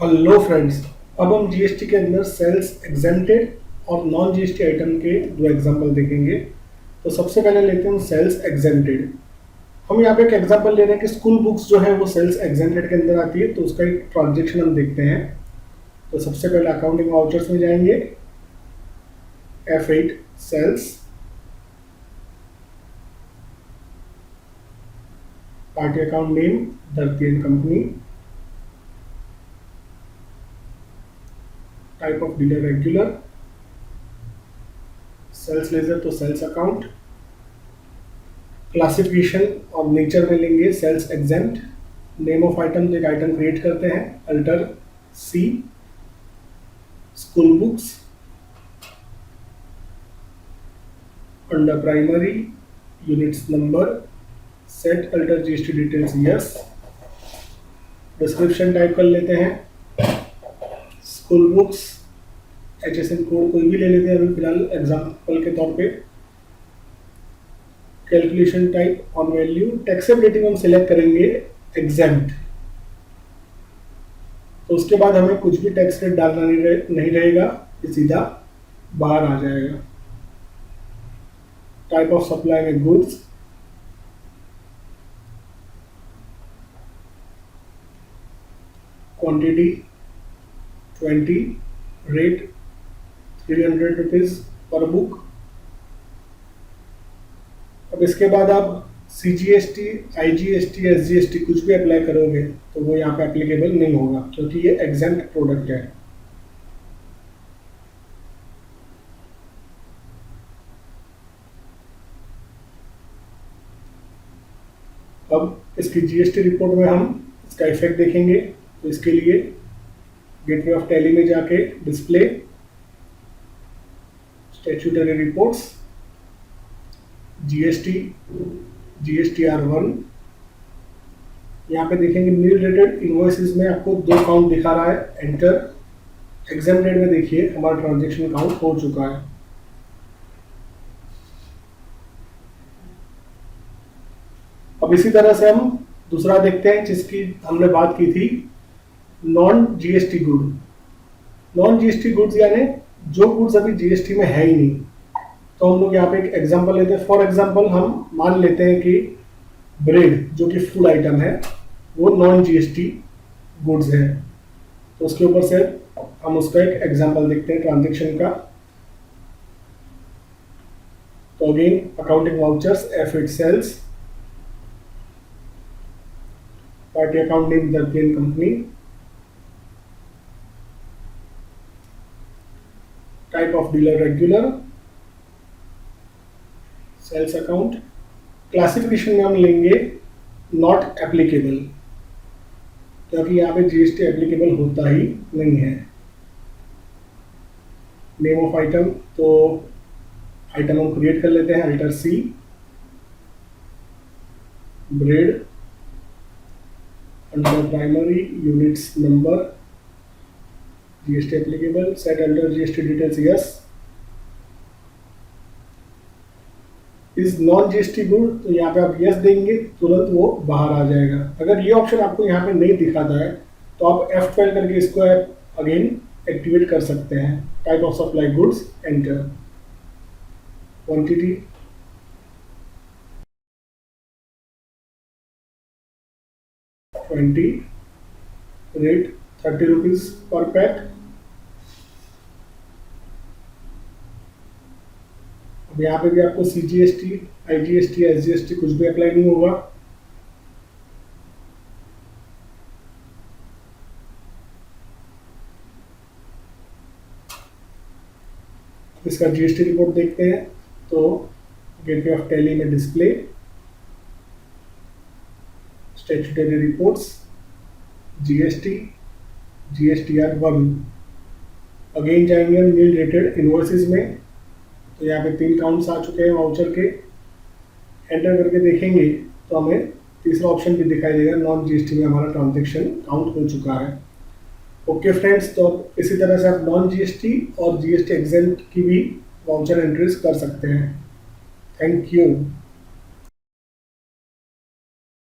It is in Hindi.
Hello friends. अब हम जीएसटी के अंदर सेल्स एग्जेम्प्टेड और नॉन जीएसटी आइटम के दो एग्जांपल देखेंगे। तो सबसे पहले लेते हैं सेल्स एग्जेम्प्टेड। हम यहाँ पे एक एग्जांपल ले रहे हैं कि स्कूल बुक्स जो है वो सेल्स एग्जेम्प्टेड के अंदर आती है, तो उसका एक ट्रांजेक्शन हम देखते हैं। तो सबसे पहले अकाउंटिंग वाउचर्स में जाएंगे, F8 sales, party account name Dharti and company, type of dealer regular, sales ledger तो सेल्स अकाउंट, क्लासिफिकेशन और नेचर में लेंगे sales exempt, name of item तो एक आइटम क्रिएट करते हैं alter C, school books, under primary units number, set alter GST details yes, description type कर लेते हैं स्कूल बुक्स, HSN कोड कोई भी ले लेते हैं अभी फिलहाल एग्जाम्पल के तौर पे, calculation type on value, taxability में हम सिलेक्ट करेंगे एग्जेम्प्ट। तो उसके बाद हमें कुछ भी टैक्स रेट डालना नहीं रहेगा, ये सीधा बाहर आ जाएगा। टाइप ऑफ सप्लाई में goods, quantity 20, rate 300 rupees per book. अब इसके बाद आप CGST, IGST, SGST कुछ भी अप्लाई करोगे तो वो यहाँ पे एप्लीकेबल नहीं होगा, क्योंकि ये एग्जेम्प्ट प्रोडक्ट है। अब इसकी GST रिपोर्ट में हम इसका इफेक्ट देखेंगे। तो इसके लिए गेटवे ऑफ टैली में जाके display, statutory reports, GST, GSTR1, यहाँ पे देखेंगे नील रेटेड इनवॉइसेस में आपको 2 काउंट दिखा रहा है, एंटर। एग्जेम्प्टेड में देखिए हमारा ट्रांजेक्शन काउंट हो चुका है। अब इसी तरह से हम दूसरा देखते हैं जिसकी हमने बात की थी, non GST good. Non GST goods यानी जो गुड्स अभी जीएसटी में है ही नहीं। तो हम लोग यहाँ पे एक एग्जांपल लेते हैं। फॉर एग्जांपल हम मान लेते हैं कि ब्रेड जो कि फूड आइटम है वो नॉन जीएसटी गुड्स है। तो उसके ऊपर से हम उसका एक एग्जांपल देखते हैं ट्रांजेक्शन का। तो again accounting vouchers, F8 sales, party account name Dharti and company, type of dealer regular, sales account. Classification में हम लेंगे नॉट एप्लीकेबल, क्योंकि यहाँ पे जीएसटी एप्लीकेबल होता ही नहीं है। नेम ऑफ आइटम तो आइटम हम क्रिएट कर लेते हैं alter C, bread, under primary units number, GST applicable, set alter GST details yes. Is non GST good, तो यहाँ पे आप यस देंगे तुरंत वो बाहर आ जाएगा। अगर ये ऑप्शन आपको यहाँ पे नहीं दिखाता है तो आप F12 करके इसको अगेन एक्टिवेट कर सकते हैं। Type of supply goods, enter. Quantity 20, rate 30 rupees per pack. अब यहाँ पे भी आपको CGST, IGST, SGST कुछ भी अप्लाई नहीं होगा। इसका GST रिपोर्ट देखते हैं। तो गेटवे ऑफ टैली में display, statutory reports, GST, GSTR1। Again जाएंगे हम नील रेटेड इनवॉइसेस में। तो यहाँ पे 3 काउंट्स आ चुके हैं वाउचर के। एंटर करके देखेंगे तो हमें तीसरा ऑप्शन भी दिखाई देगा, नॉन जीएसटी में हमारा ट्रांजेक्शन काउंट हो चुका है। ओके फ्रेंड्स, तो इसी तरह से आप नॉन जीएसटी और जीएसटी एग्जेम्प्ट की भी वाउचर एंट्रीज कर सकते हैं। Thank you.